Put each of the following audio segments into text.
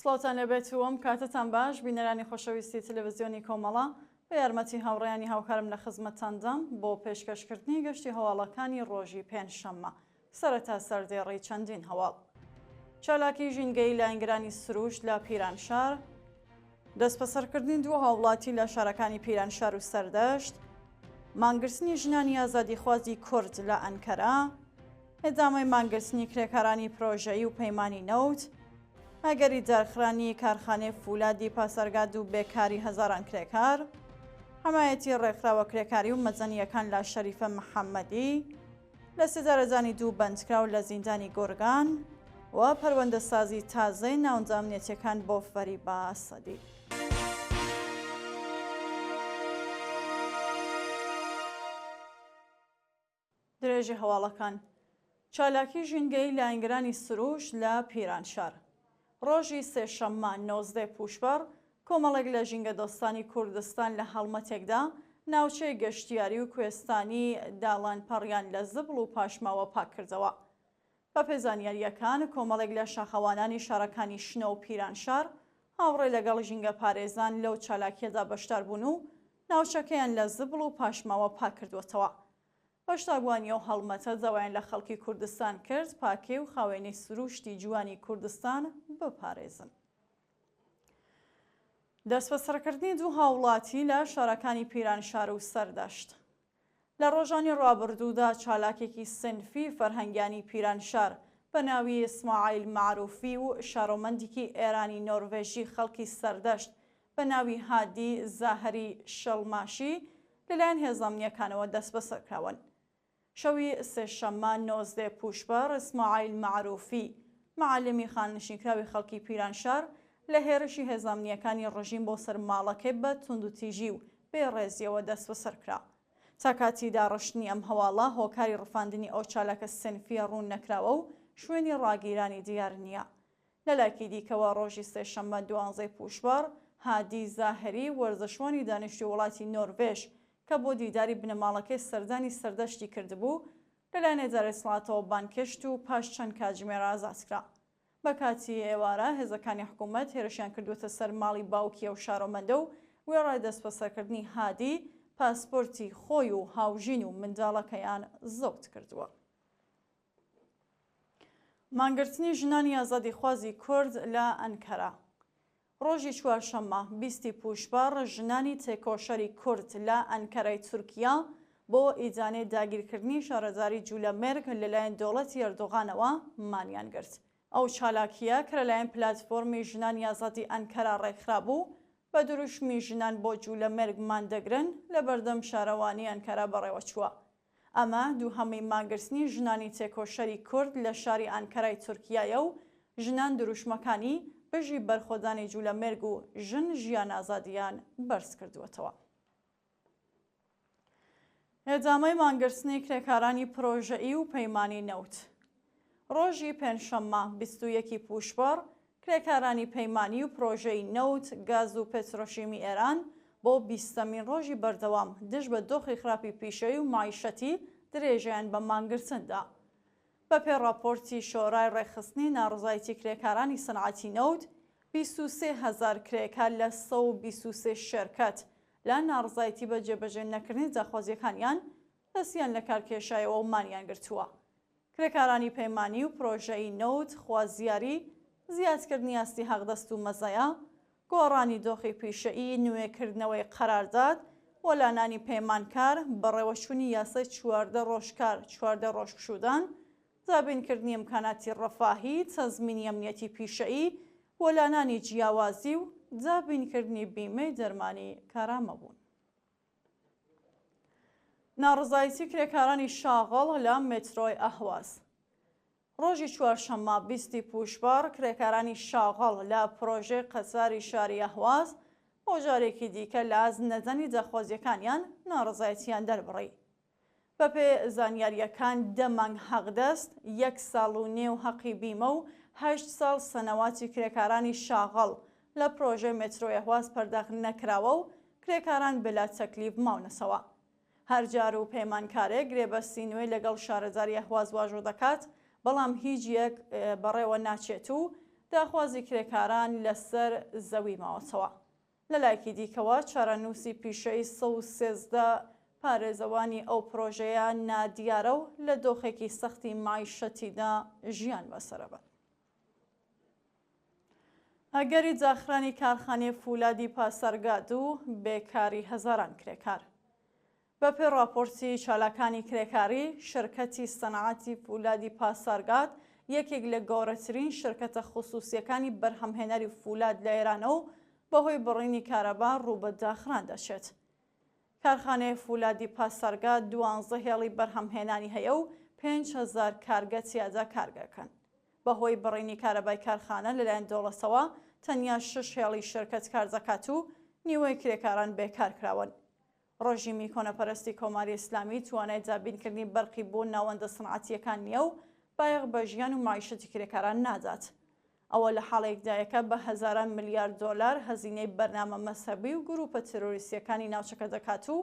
سڵاوتان لەبێت و ئەم کاتتان باش بینەرانی خۆشەویستی تەلەڤیزیۆنی کۆمەڵە بە یارمەتی هاوڕێیانی هاوکارم لە خزمەتتاندام بۆ پێشکەشکردنی گەشتی هەواڵەکانی ڕۆژی پێنجشەممە سەرەتا سەردێڕی چەندین هەواڵ. چالاکی ژینگەی لاینگرانی سروش لە پیرانشار، دەستبەسەرکردنی دوو هاوڵاتی لە شارەکانی پیرانشار و سەردەشت، مانگرتنی ژنانی ئازادیخوازی کورد لە ئەنکەرا، هێدامەی مانگرتنی کرێکارانی پرۆژەیی و پەیمانی نەوت، ئەگەری دارخرانی کارخانەی فولادی پاسەرگاد و بێکاری هەزاران کرێکار، حمایەتی ڕێکخراوە کرێکاری و مەزەنیەکان لە شەریفە محەممەدی، لە سێدارەزانی دوو بەندکراو لە زیندانی گۆرگان و پەروەندەسازی تازەی ناونجامنێتیەکان بۆ فەریبا سەدی. درێژی هەواڵەکان. چالاکی ژینگەی لاینگرانی سروش لە پیرانشار. ڕۆژی سێشەممە 19 پوشبەر کۆمەڵێک لە ژینگە دۆستانی کوردستان لە هەڵمەتێکدا ناوچەی گەشتیاری و کوێستانی داڵانپەڕیان لە زبڵ و پاشماوە پاک کردەوە. بە پێزانیاریەکان کۆمەڵێک لە شاخەوانانی شارەکانی شنە و پیرانشار هاوڕێ لەگەڵ ژینگە پارێزان لەو چالاکیەدا بەشدار بوون و ناوچەکەیان لە زبڵ و پاشماوە پاک کردوەتەوە. بەشداربوونی ئەو هەڵمەتە داوایان لە خەڵکی کوردستان کرد پاکێ و خاوێنەی سروشتی جوانی کوردستان بپارێزن. دەستبەسەرکردنی دوو هاوڵاتی لە شارەکانی پیرانشار و سەردەشت. لە ڕۆژانی ڕابردوودا چالاکێکی سنفی فەرهەنگیانی پیرانشار بە ناوی ئیسماعیل معروفی و شارۆمەندێکی ئێرانی نۆروێژی خەڵکی سەردەشت بە ناوی هادی زاهەری شەڵماشی لەلایەن هێزەمنیەکانەوە دەستبەسەرکراون. شەوی سێشەممە 19 پوشبەر ئیسماعیل معروفی معلمی خاننشینکراوی خەڵکی پیرانشار لە هێرشی هێزەمنیەکانی ڕژیم بۆ سەر ماڵەکەی بە توندوتیژی و بێڕێزیەوە دەستبەسەرکرا. تا کاتی داڕشتنی ئەم هەواڵە هۆکاری ڕفاندنی ئەو چالاکە سنفیە ڕوون نەکراوە و شوێنی ڕاگیرانی دیار نییە. لە لایەکی دیکەوە ڕۆژی سێشەممە 12 پوشبەر هادی زاهەری وەرزەشوانی دانیشتوی وڵاتی نۆروێژ کە بۆ دیداری بنەماڵەکەی سەردانی سەردەشتی کردبوو لەلایەن ێدارە دەسەڵاتەوە بانکەشت و پاش چەند کاتژمێرە ئازادکرا. بە کاتی ئێوارە هێزەکانی حکوومەت هێرشیان کردوتە سەر ماڵی باوکی ئەو شارۆمەندە و وێڕای دەستبەسەرکردنی هادی پاسپۆرتی خۆی و هاوژین و منداڵەکەیان زەوت کردووە. مانگرتنی ژنانی ئازادیخوازی کورد لە ئەنکەرا. ڕۆژی چوارشەممە 20 پوشبەر ژنانی تێکۆشەری کورد لە ئەنکەرای تورکیا بۆ ئیجانێ داگیرکردنی شارەزاری جوولەمێرگ لەلایەن دەوڵەتی ئەردۆغانەوە مانیان گرت. ئەو چالاکیە کە لەلایەن پلاتفۆرمی ژنانی ئازادی ئەنکەرا ڕێکخرا بوو بە دروشمی ژنان بۆ جوولەمێرگ ماندەگرن لە بەردەم شارەوانی ئەنکەرا بەڕێوە چووە. ئەمە دووهەمەی مانگرتنی ژنانی تێکۆشەری کورد لە شاری ئەنکەرای تورکیایە و ژنان دروشمەکانی بژی بەرخۆدانی جوولەمێرگ و ژن ژیان ئازادیان بەرز کردووەتەوە. هێدامەی مانگرتنی کرێکارانی پرۆژەیی و پەیمانی نەوت. ڕۆژی پێنجشەممە 21 پوشبەر کرێکارانی پەیمانی و پرۆژەی نەوت، گاز و پێترۆشیمی ئێران بۆ 20مین ڕۆژی بەردەوام دژ بە دۆخی خراپی پیشەوی و مایشەتی درێژیان بە مانگرتندا. بە پێ راپۆرتی شۆرای ڕێخستنی ناڕزایەتی کرێکارانی سەنعەتی نەوت 23,000 کرێکار لە 123 شێرکەت لە ناڕزایەتی بە جێبەجێ نەکردنی داخوازیەکانیان دەستیان لە کارکێشایەوە و مانیان گرتووە. کرێکارانی پەیمانی و پرۆژەی نەوت خوازیاری، زیادکردنی ئاستی هەغدەست و مەزەیە، گۆڕانی دۆخی پیشەیی، نوێکردنەوەی قەرارداد، وەلانانی پەیمانکار، بەڕێوەچوونی یاسای 14 ڕۆژکار 14 ڕۆژکشودان، دابینکردنی ئیمکاناتی ڕەفاهی، تەزمینی ئەمنیەتی پیشەیی، وەلانانی جیاوازی و دابینکردنی بیمەی دەرمانی کارامەبوون. ناڕزایەتی کرێکارانی شاغڵ لە مێترۆی ئەهواز. ڕۆژی چوارشەممە 20 پوشبەر کرێکارانی شاغڵ لە پرۆژەی قەزاری شاری ئەهواز بۆ جارێکی دیکە لە ئازنەدەنی داخوازیەکانیان ناڕزایەتیان دەربڕی. بە پێ زانیاریەکان 10 مانگ حەقدەست، 1 ساڵ و نێو حەقی بیمە و 8 ساڵ سەنەواتی کرێکارانی شاغڵ لە پرۆژەی مێترۆی ئەهواز پەرداخ نەکراوە و کرێکاران بەلا تەکلیف ماونەتەوە. هەرجار و پەیمانکارێک گرێبەستی نوێی لەگەڵ شارەزاری ئەهواز واژۆ دەکات، بەڵام هیچ یەک بەڕێوە ناچێت و داخوازی کرێکاران لەسەر زەوی ماوەتەوە. لەلایەکی دیکەوە چارەنووسی پیشەی 113 پارێزەوانی ئەو پرۆژەیە نادیارە و لە دۆخێکی سەختی مایشەتیدا ژیان بەسەرەبن. ئەگەری جاخرانی کارخانەی فولادی پاسەرگاد و بێکاری هەزاران کرێکار. بەپێی راپۆرتی چالاکانی کرێکاری، شرکەتی سەنعەتی فولادی پاسەرگاد یەکێک لە گەورەترین شرکەتە خصوصیەکانی بەرهەمهێنەری فولاد لە ئێرانە و بەهۆی بڕینی کارەبا ڕوو بە داخران دەچێت. کارخانەی فولادی پاسەرگاد 12 هێڵی بەرهەمهێنانی هەیە و 5,000 کارگە تیادا کارگەکەن. بەهۆی بڕینی کارەبای کارخانە لەلایەن دەوڵەتەوە تەنیا 6 هێڵی شرکەت کار دەکات و نیوەی کرێکاران بێکار کراون. ڕۆژیمی کۆنەپەرستی کۆماری ئیسلامی توانای دابینکردنی بەرقی بۆ ناوەندە سنعەتیەکان نییە و بایەق بە ژیان و معیشەتی کرێکاران نادات. ئەوە لە حاڵەیەکدایەکە بە هەزاران ملیارد دۆلار هەزینەی بەرنامە مەسەبی و گروپە تێرۆریستیەکانی ناوچەکە دەکات و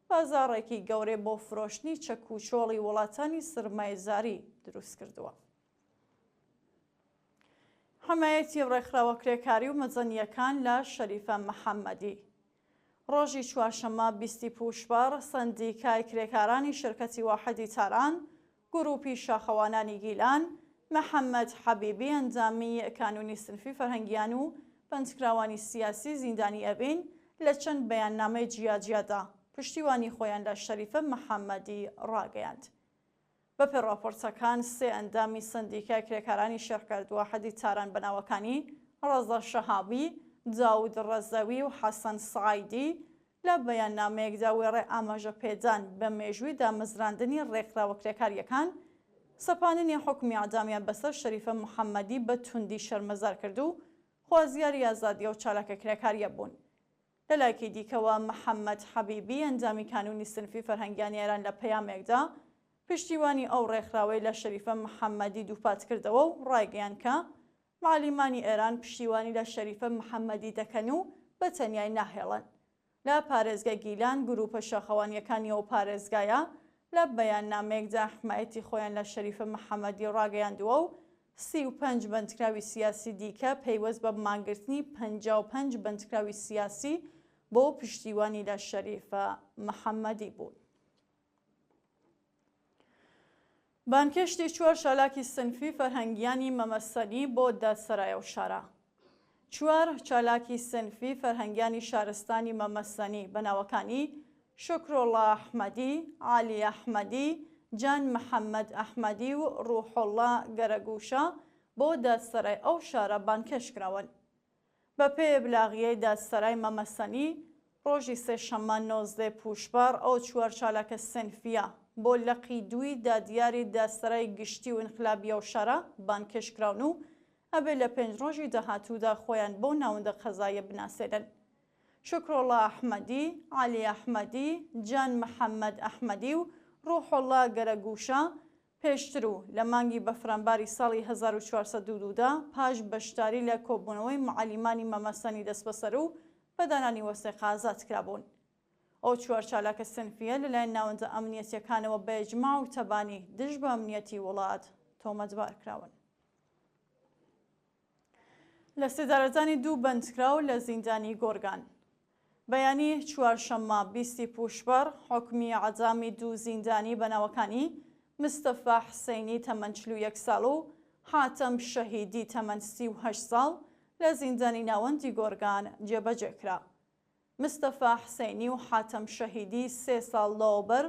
بازاڕێکی گەورەی بۆ فرۆشتنی چەک و چۆڵی وڵاتانی سرمایەزاری دروست کردووە. حمایەتی ڕێکخراوە کرێکاری و مەزەنیەکان لە شەریفە محەممەدی. ڕۆژی چوارشەممە 20 پوشبەر سەندیکای کرێکارانی شرکەتی واحدی تاران، گروپی شاخەوانانی گیلان، محەممەد حەبیبی ئەنجامی کانونی سنفی فەرهەنگیان و بەندکراوانی سیاسی زیندانی ئەبین لە چەند بەیاننامەی جیاجیادا پشتیوانی خۆیان لە شەریفە محەممەدی ڕاگەیاند. بەپێی راپۆرتەکان سێ ئەندامی سەندیکای کرێکارانی شەرکەت واحدی تاران بەناوەکانی ڕەزا شەهابی، داود ڕەزەوی و حەسەن سعیدی لە بەیاننامەیەکدا وێڕێ ئاماژە پێدان بە مێژووی دامەزراندنی ڕێکخراوە کرێکاریەکان سەپاندنی حکمی ئەعدامیان بەسەر شەریفە محەممەدی بە توندی شەرمەزار کرد و خوازیاری ئازادیە و چالاکە کرێکاریە بوون. لەلایەکی دیکەوە محەممەد حەبیبی ئەنجامی کانونی سنفی فەرهەنگیانی ئێران لە پەیامێکدا پشتیوانی ئەو ڕێکخراوەی لە شەریفە محەممەدی دووپات کردەوە و ڕایگەیاند کە معلیمانی ئێران پشتیوانی لە شەریفە محەممەدی دەکەن و بە تەنیای ناهێڵن. لە پارێزگای گیلان گروپە شاخەوانیەکانی ئەو پارێزگایە لە بەیاننامەیەکدا حمایەتی خۆیان لە شەریفە محەممەدی ڕاگەیاندووە و 35 بەندکراوی سیاسی دیکە پەیوەست بە مانگرتنی 55 بەندکراوی سیاسی بۆ پشتیوانی لە شەریفە محەممەدی بوون. بانکشتی 4 چالاکی سنفی فەرهەنگیانی مەمەسەنی بۆ دادسەرایە و شارە. 4 چالاکی سنفی فەرهەنگیانی شارستانی مەمەسەنی بەناوەکانی شکرۆڵا ئەحمەدی، عالی ئەحمەدی، جان محەممەد ئەحمەدی و ڕوحۆڵا گەرەگوشە بۆ دادسەرای ئەو شارە بانکەش کراون. بە پێی ئەبلاغیەی دادسەرای مەمەسەنی ڕۆژی سێشەممە 19 پوشبەر ئەو 4 چالاکە سنفیە بۆ لەقی دووی دادیاری دادسەرای گشتی و ئینقلابیە و شارە بانکەش کراون و ئەبێ لە 5 ڕۆژی داهاتوودا خۆیان بۆ ناوەندە قەزایە بناسێنن. شکرۆڵا ئەحمەدی، عالی ئەحمەدی، جان محەممەد ئەحمەدی و ڕوحۆڵا گەرەگوشە پێشتر و لە مانگی بەفرانباری ساڵی 1402دا پاش بەشداری لە کۆبوونەوەی معلیمانی مەمەسەنی دەست بەسەر و بەدانانی وەسێقە ئازاد کرابوون. ئەو 4 چالاکە سنفیە لەلایەن ناوەندە ئەمنیەتیەکانەوە بە ئیجماع و تەبانی دژ بە ئەمنیەتی وڵات تۆمەتبار کراون. لە سێدارەزانی 2 بەندکراو لە زیندانی گۆرگان. بەیانی چوارشەممە 20 پوشبەر حکمی ئەعدامی 2 زیندانی بەناوەکانی مستەفا حسەینی تەمەن 41 ساڵ و حاتەم شەهیدی تەمەن 38 ساڵ لە زیندانی ناوەندی گۆرگان جێبەجێ کرا. مستەفا حسەینی و حاتەم شەهیدی 3 ساڵ لەوبەر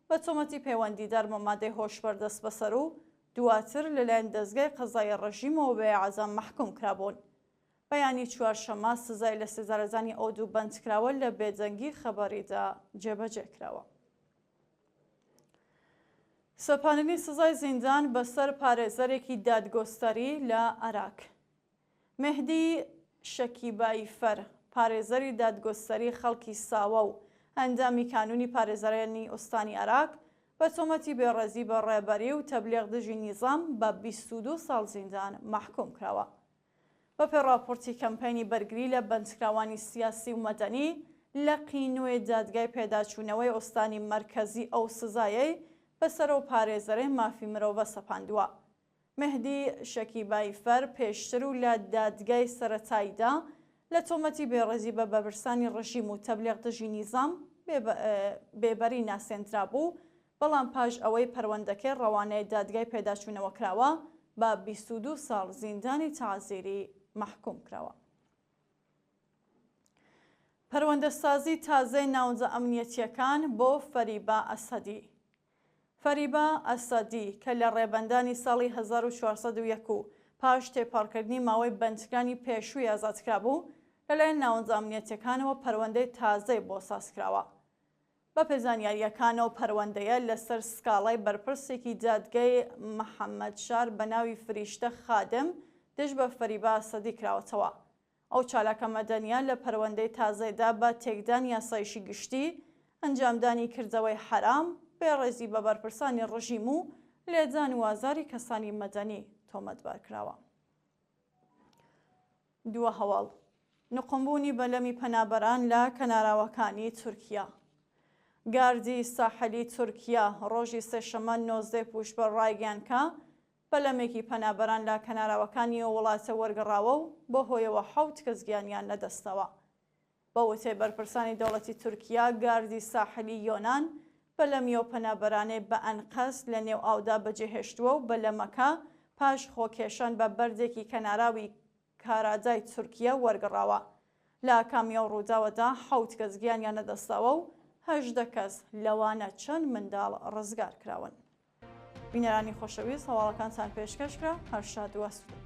بە تۆمەتی پەیوەندیدار بە مادەی هۆشبەر دەست بەسەر و دواتر لەلایەن دەستگای قەزای ڕەژیمەوە بە ئەعدام مەحکوم کرابوون. بەیانی چوارشەممە سزای لە سێزارەزانی ئەو 2 بەندکراوە لە بێدەنگی خەبەریدا جێبەجێ کراوە. سەپاندنی سزای زیندان بەسەر پارێزەرێکی دادگۆستەری لە عێراق. مهدی شەکیبایی فەر پارێزەری دادگۆستەری خەڵکی ساوە و ئەندامی کانونی پارێزەرانی ئوستانی عێراق بە تۆمەتی بێڕێزی بە ڕێبەری و تەبلیغ دژی نیزام بە 22 ساڵ زیندان مەحکوم کراوە. بەپێی راپۆرتی کەمپەینی بەرگری لە بەندکراوانی سیاسی و مەدەنی لە قینوێ دادگای پێداچوونەوەی ئۆستانی مەرکەزی ئەو سزایەی بەسەر و پارێزەرەی مافی مرۆڤە سەپاندووە. مهدی شەکیبایفەر پێشتر و لە دادگای سەرەتاییدا لە تۆمەتی بێڕێزی بە بەبرسانی ڕژیم و تەبلیغ دژی نیزام بێبەری ناسێنرا بوو، بەڵام پاش ئەوەی پەروەندەکەی ڕەوانەی دادگای پێداچوونەوە کراوە بە 22 ساڵ زیندانی تازیری محکوم کراوە. پەروەندەسازی تازەی ناونجە ئەمنیەتیەکان بۆ فەریبا ئەسەدی. فەریبا ئەسەدی کە لە ڕێبەندانی ساڵی 1401 و پاش تێپەڕکردنی ماوەی بەندەکانی پێشووی ئازادکرا بوو، لەلایەن ناونجە ئەمنیەتیەکانەوە پەروەندەی تازەی بۆ سازکراوە. بە پێزانیاریەکانەوە پەروەندەیە لەسەر سکاڵای بەرپرسێکی دادگای محەممەدشار بە ناوی فریشتە خادم دژ بە فەریبا ئەسەدی کراوەتەوە. ئەو چالاکە مەدەنیە لە پەروەندەی تازەیدا بە تێکدان یاسایشی گشتی، ئەنجامدانی کردەوەی حرام، بێڕێزی بە بەرپرسانی ڕژیم و لێدان و ئازاری کەسانی مەدەنی تۆمەتبار کراوە. دووە هەواڵ نقمبوونی بەلەمی پەنابەران لە کەناراوەکانی تورکیا. گاردی ساحلی تورکیا ڕۆژی سێشەمە 19 پوشبەر ڕایگەیاند بەلەمێکی پەنابەران لە کەناراوەکانی وڵاتە وەرگەڕاوە و بۆ هۆیەوە 7 کەس گیانیان لەدەستەوە. بە وتەی بەرپرسانی دەوڵەتی تورکیا، گاردی ساحلی یۆنان بەلەمیە و پەنابەرانەی بە ئەنقەس لە نێو ئاودا بەجێهێشتووە و بەلەمەکە پاش خۆکێشان بە بەردێکی کەناراوی کارادای تورکیا وەرگەڕاوە. لە کامیە و ڕووداوەدا 7 کەس گیانیان لەدەستەوە و 18 کەس لەوانە چەند منداڵ ڕزگار کراون. بینەرانی خۆشەویست، هەواڵەکانتان پێشکەشکرا، هەر شاد و ئەسوودە.